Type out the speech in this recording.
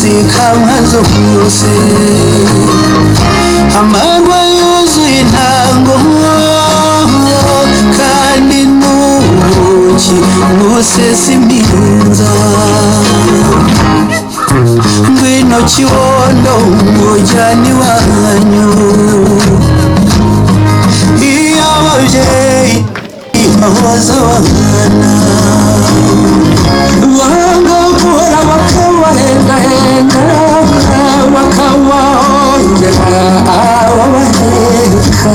zikamanzo kose amagwa yuzuye intango kandi nuki musesa iminza ngwino kibondo mujyani wanyu iyo ababyeyi bahoza abana banga kora bakabahendahenga bakabongera ababaheka